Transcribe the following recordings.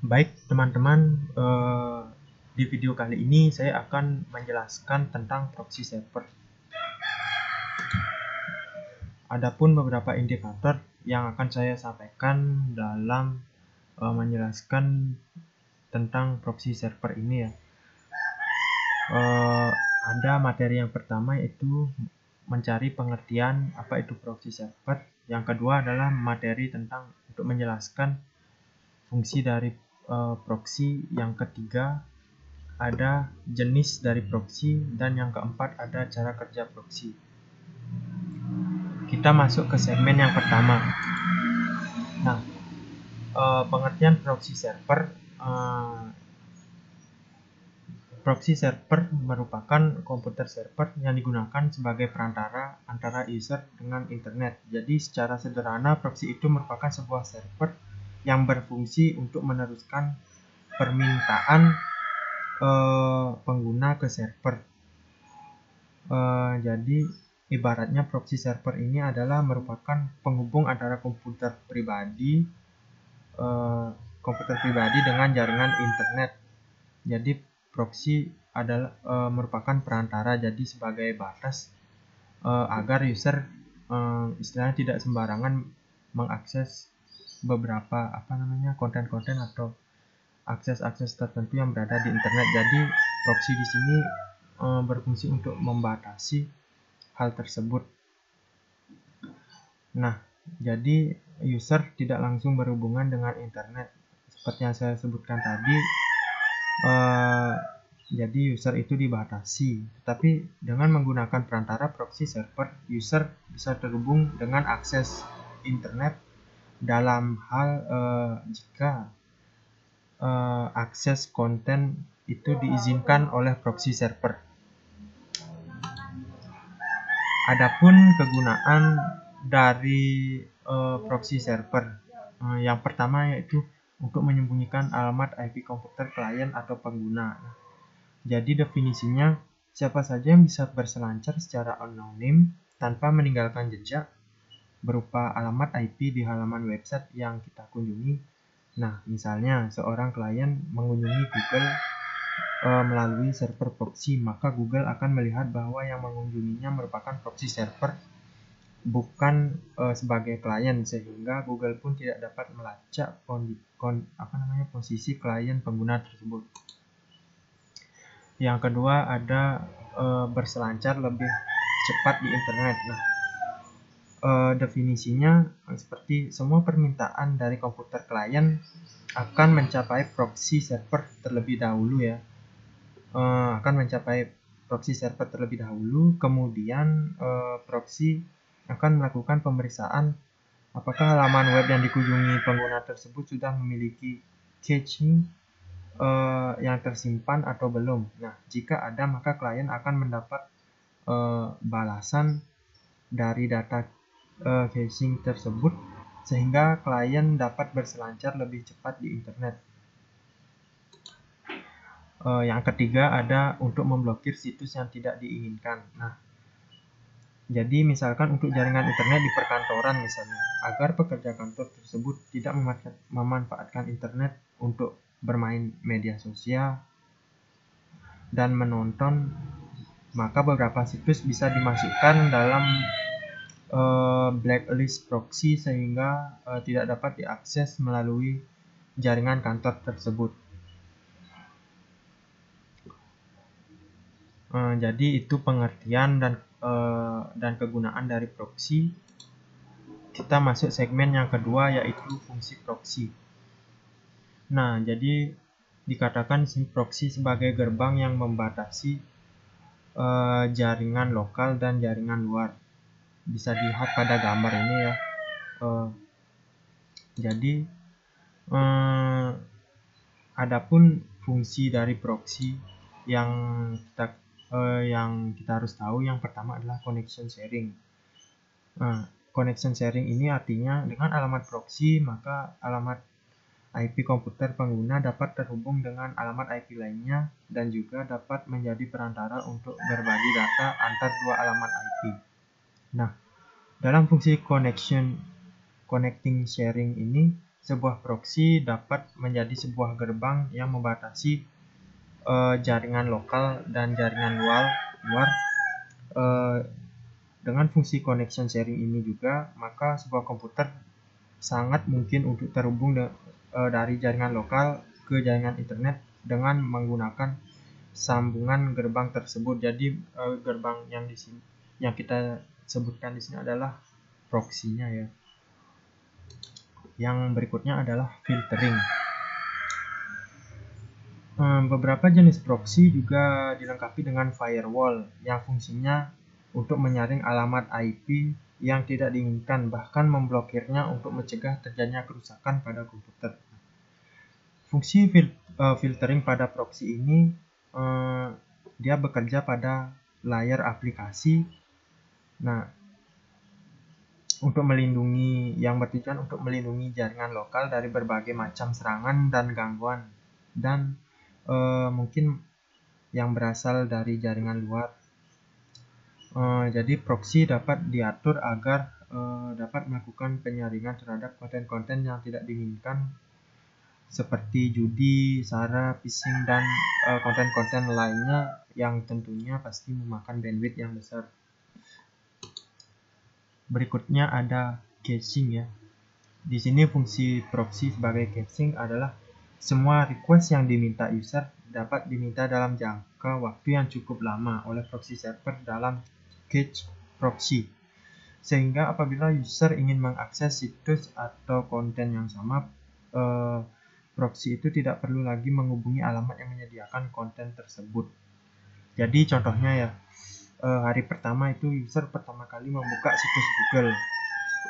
Baik teman-teman, di video kali ini saya akan menjelaskan tentang proxy server. Adapun beberapa indikator yang akan saya sampaikan dalam menjelaskan tentang proxy server ini ya. Ada materi yang pertama yaitu mencari pengertian apa itu proxy server. Yang kedua adalah materi tentang untuk menjelaskan fungsi dari proxy. Yang ketiga ada jenis dari proxy, dan yang keempat ada cara kerja proxy. Kita masuk ke segmen yang pertama. Nah, pengertian proxy server. Proxy server merupakan komputer server yang digunakan sebagai perantara antara user dengan internet. Jadi secara sederhana proxy itu merupakan sebuah server yang berfungsi untuk meneruskan permintaan pengguna ke server. Jadi ibaratnya proxy server ini adalah merupakan penghubung antara komputer pribadi dengan jaringan internet. Jadi proxy adalah merupakan perantara, jadi sebagai batas agar user istilahnya tidak sembarangan mengakses beberapa konten-konten atau akses tertentu yang berada di internet. Jadi proxy di sini berfungsi untuk membatasi hal tersebut. Nah, jadi user tidak langsung berhubungan dengan internet seperti yang saya sebutkan tadi. Jadi user itu dibatasi, tetapi dengan menggunakan perantara proxy server, user bisa terhubung dengan akses internet dalam hal jika akses konten itu diizinkan oleh proxy server. Adapun kegunaan dari proxy server, yang pertama yaitu untuk menyembunyikan alamat IP komputer klien atau pengguna. Jadi definisinya, siapa saja yang bisa berselancar secara anonim tanpa meninggalkan jejak berupa alamat IP di halaman website yang kita kunjungi. Nah, misalnya seorang klien mengunjungi Google melalui server proxy, maka Google akan melihat bahwa yang mengunjunginya merupakan proxy server, bukan sebagai klien, sehingga Google pun tidak dapat melacak posisi klien pengguna tersebut. Yang kedua ada berselancar lebih cepat di internet. Nah, definisinya seperti semua permintaan dari komputer klien akan mencapai proxy server terlebih dahulu ya. Kemudian proxy akan melakukan pemeriksaan apakah halaman web yang dikunjungi pengguna tersebut sudah memiliki caching yang tersimpan atau belum. Nah, jika ada, maka klien akan mendapat balasan dari data caching tersebut, sehingga klien dapat berselancar lebih cepat di internet. Yang ketiga ada untuk memblokir situs yang tidak diinginkan. Nah, jadi misalkan untuk jaringan internet di perkantoran misalnya, agar pekerja kantor tersebut tidak memanfaatkan internet untuk bermain media sosial dan menonton, maka beberapa situs bisa dimasukkan dalam blacklist proxy sehingga tidak dapat diakses melalui jaringan kantor tersebut. Jadi itu pengertian dan kegunaan dari proxy. Kita masuk segmen yang kedua yaitu fungsi proxy. Nah, jadi dikatakan proxy sebagai gerbang yang membatasi jaringan lokal dan jaringan luar. Bisa dilihat pada gambar ini ya. Jadi adapun fungsi dari proxy yang kita harus tahu, yang pertama adalah connection sharing. Connection sharing ini artinya dengan alamat proxy, maka alamat IP komputer pengguna dapat terhubung dengan alamat IP lainnya dan juga dapat menjadi perantara untuk berbagi data antar dua alamat IP. Nah, dalam fungsi connecting sharing ini, sebuah proxy dapat menjadi sebuah gerbang yang membatasi jaringan lokal dan jaringan luar. Dengan fungsi connection sharing ini juga, maka sebuah komputer sangat mungkin untuk terhubung dari jaringan lokal ke jaringan internet dengan menggunakan sambungan gerbang tersebut. Jadi gerbang yang di sini yang kita sebutkan di sini adalah proxy-nya ya. Yang berikutnya adalah filtering. Beberapa jenis proxy juga dilengkapi dengan firewall yang fungsinya untuk menyaring alamat IP yang tidak diinginkan, bahkan memblokirnya untuk mencegah terjadinya kerusakan pada komputer. Fungsi filtering pada proxy ini dia bekerja pada layer aplikasi. Nah, untuk melindungi, yang bertujuan untuk melindungi jaringan lokal dari berbagai macam serangan dan gangguan, dan mungkin yang berasal dari jaringan luar. Jadi proxy dapat diatur agar dapat melakukan penyaringan terhadap konten-konten yang tidak diinginkan seperti judi, sara, phishing, dan konten-konten lainnya yang tentunya pasti memakan bandwidth yang besar. Berikutnya ada caching ya. Di sini fungsi proxy sebagai caching adalah semua request yang diminta user dapat diminta dalam jangka waktu yang cukup lama oleh proxy server dalam cache proxy, sehingga apabila user ingin mengakses situs atau konten yang sama, proxy itu tidak perlu lagi menghubungi alamat yang menyediakan konten tersebut. Jadi contohnya ya, hari pertama itu user pertama kali membuka situs Google,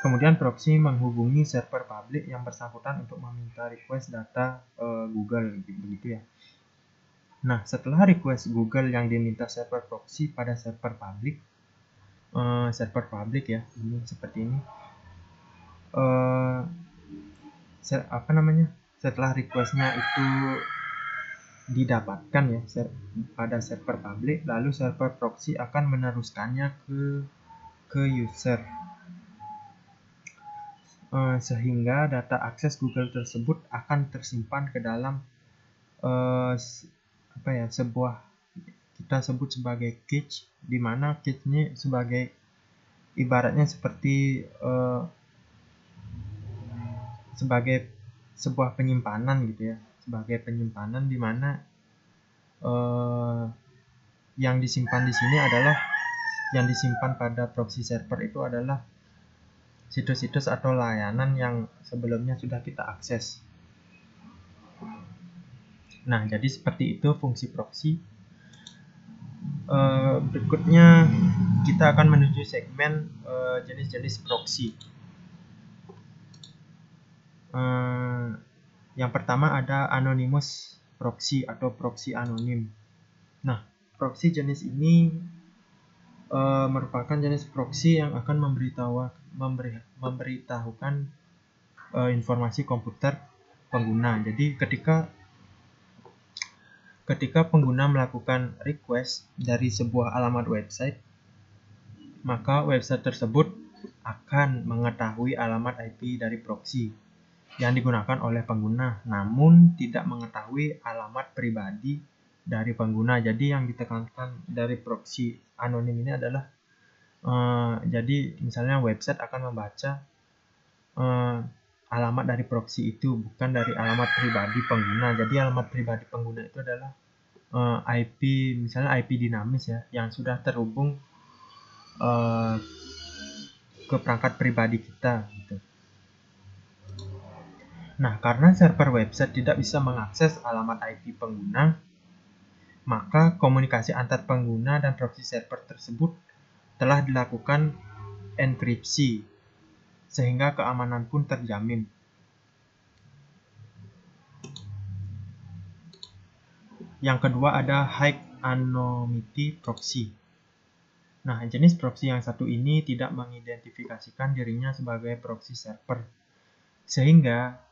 kemudian proxy menghubungi server publik yang bersangkutan untuk meminta request data Google, begitu ya. Nah, setelah request Google yang diminta server proxy pada server publik, ya, ini seperti ini. Setelah requestnya itu didapatkan ya pada server publik, lalu server proxy akan meneruskannya ke user, sehingga data akses Google tersebut akan tersimpan ke dalam sebuah, kita sebut sebagai cache, di mana cache ini sebagai ibaratnya seperti sebagai sebuah penyimpanan gitu ya, sebagai penyimpanan di mana yang disimpan di sini adalah, yang disimpan pada proxy server itu adalah situs-situs atau layanan yang sebelumnya sudah kita akses. Nah, jadi seperti itu fungsi proxy. Berikutnya kita akan menuju segmen jenis-jenis proxy. Yang pertama ada anonymous proxy atau proxy anonim. Nah, proxy jenis ini merupakan jenis proxy yang akan memberitahukan informasi komputer pengguna. Jadi ketika pengguna melakukan request dari sebuah alamat website, maka website tersebut akan mengetahui alamat IP dari proxy yang digunakan oleh pengguna, namun tidak mengetahui alamat pribadi dari pengguna. Jadi yang ditekankan dari proxy anonim ini adalah jadi misalnya website akan membaca alamat dari proxy itu, bukan dari alamat pribadi pengguna. Jadi alamat pribadi pengguna itu adalah IP, misalnya IP dinamis ya, yang sudah terhubung ke perangkat pribadi kita gitu. Nah, karena server website tidak bisa mengakses alamat IP pengguna, maka komunikasi antar pengguna dan proxy server tersebut telah dilakukan enkripsi, sehingga keamanan pun terjamin. Yang kedua ada high anonymity proxy. Nah, jenis proxy yang satu ini tidak mengidentifikasikan dirinya sebagai proxy server, sehingga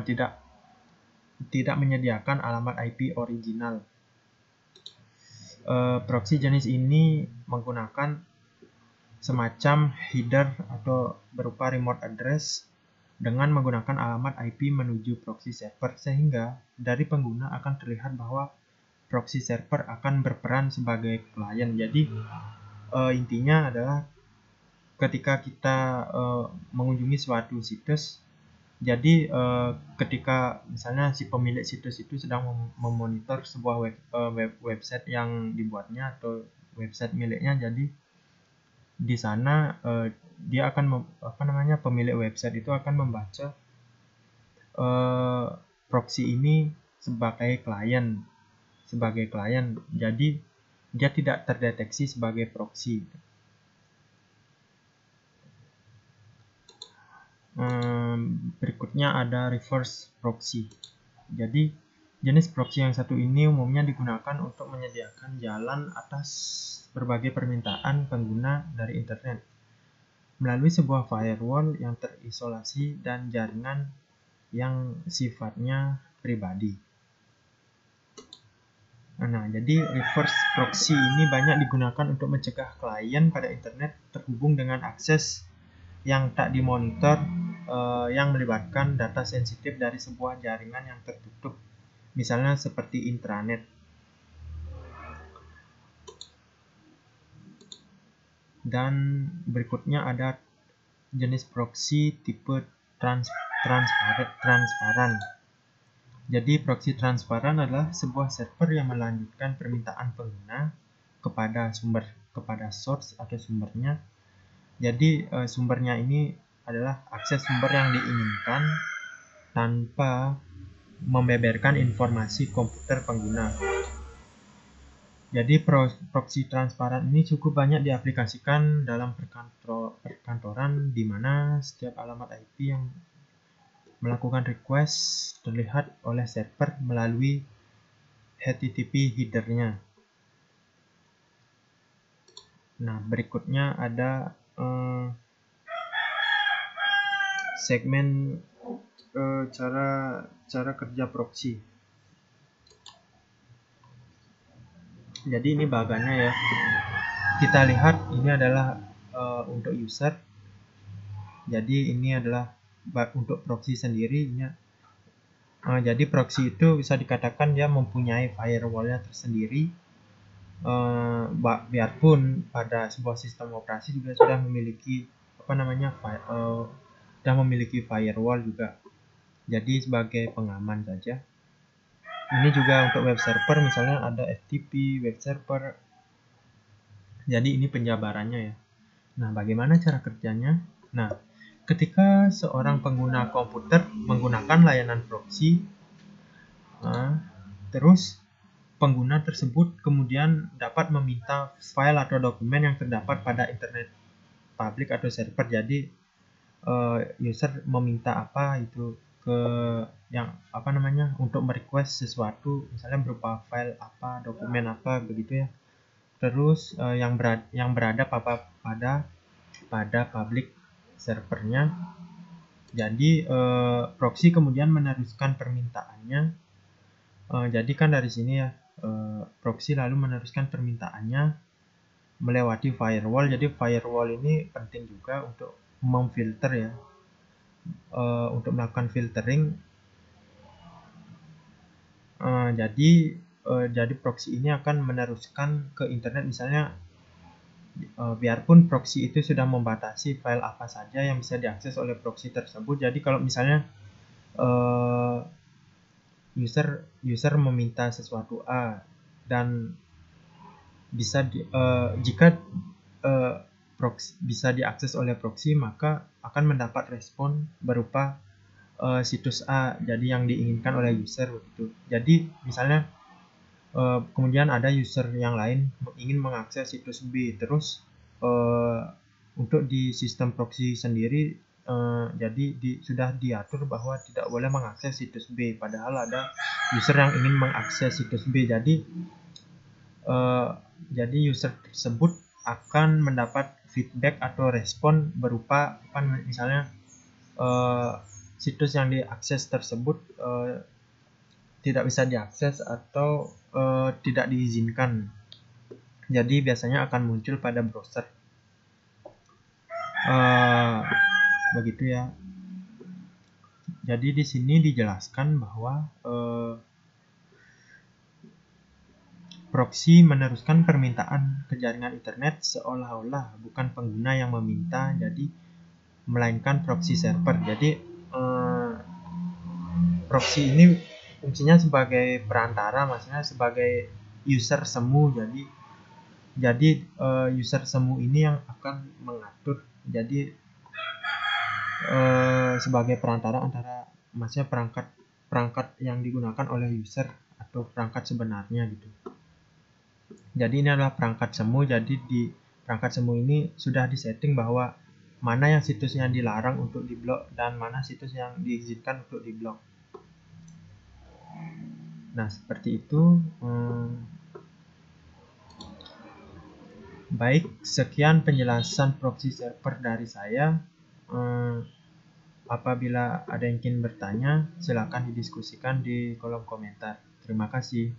tidak menyediakan alamat IP original. Proxy jenis ini menggunakan semacam header atau berupa remote address dengan menggunakan alamat IP menuju proxy server, sehingga dari pengguna akan terlihat bahwa proxy server akan berperan sebagai klien. Jadi intinya adalah ketika kita mengunjungi suatu situs, jadi ketika misalnya si pemilik situs itu sedang memonitor sebuah website yang dibuatnya atau website miliknya, jadi di sana dia akan pemilik website itu akan membaca proxy ini sebagai klien, jadi dia tidak terdeteksi sebagai proxy. Berikutnya ada reverse proxy. Jadi jenis proxy yang satu ini umumnya digunakan untuk menyediakan jalan atas berbagai permintaan pengguna dari internet melalui sebuah firewall yang terisolasi dan jaringan yang sifatnya pribadi. Nah, jadi reverse proxy ini banyak digunakan untuk mencegah klien pada internet terhubung dengan akses yang tak dimonitor yang melibatkan data sensitif dari sebuah jaringan yang tertutup, misalnya seperti intranet. Dan berikutnya ada jenis proxy tipe transparan. Jadi proxy transparan adalah sebuah server yang melanjutkan permintaan pengguna kepada source atau sumbernya. Jadi sumbernya ini adalah akses sumber yang diinginkan tanpa membeberkan informasi komputer pengguna. Jadi proxy transparan ini cukup banyak diaplikasikan dalam perkantoran, di mana setiap alamat IP yang melakukan request terlihat oleh server melalui HTTP header-nya. Nah, berikutnya ada segmen cara kerja proxy. Jadi ini bagannya ya. Kita lihat ini adalah untuk user. Jadi ini adalah untuk proxy sendiri. Jadi proxy itu bisa dikatakan dia mempunyai firewall-nya tersendiri. Biarpun pada sebuah sistem operasi juga sudah memiliki firewall juga. Jadi sebagai pengaman saja. Ini juga untuk web server, misalnya ada FTP web server. Jadi ini penjabarannya ya. Nah, bagaimana cara kerjanya? Nah, ketika seorang pengguna komputer menggunakan layanan proxy, terus pengguna tersebut kemudian dapat meminta file atau dokumen yang terdapat pada internet public atau server. Jadi user meminta apa itu untuk merequest sesuatu, misalnya berupa file apa, dokumen apa, begitu ya. Terus yang berada pada public servernya. Jadi proxy kemudian meneruskan permintaannya. Jadi kan dari sini ya, proxy lalu meneruskan permintaannya melewati firewall. Jadi firewall ini penting juga untuk memfilter ya, untuk melakukan filtering. Jadi proxy ini akan meneruskan ke internet, misalnya biarpun proxy itu sudah membatasi file apa saja yang bisa diakses oleh proxy tersebut. Jadi kalau misalnya user meminta sesuatu A dan jika proxy bisa diakses oleh proxy, maka akan mendapat respon berupa situs A, jadi yang diinginkan oleh user begitu. Jadi misalnya kemudian ada user yang lain ingin mengakses situs B, terus untuk di sistem proxy sendiri jadi sudah diatur bahwa tidak boleh mengakses situs B, padahal ada user yang ingin mengakses situs B. Jadi user tersebut akan mendapat feedback atau respon berupa misalnya situs yang diakses tersebut tidak bisa diakses atau tidak diizinkan. Jadi biasanya akan muncul pada browser. Begitu ya. Jadi di sini dijelaskan bahwa proxy meneruskan permintaan ke jaringan internet seolah-olah bukan pengguna yang meminta, jadi melainkan proxy server. Jadi proxy ini fungsinya sebagai perantara, maksudnya sebagai user semu. Jadi user semu ini yang akan mengatur. Jadi sebagai perantara antara, maksudnya perangkat yang digunakan oleh user atau perangkat sebenarnya gitu. Jadi ini adalah perangkat semu. Jadi di perangkat semu ini sudah disetting bahwa mana yang situs yang dilarang untuk diblok dan mana situs yang diizinkan untuk diblok. Nah, seperti itu. Baik, sekian penjelasan proxy server dari saya. Apabila ada yang ingin bertanya, silakan didiskusikan di kolom komentar. Terima kasih.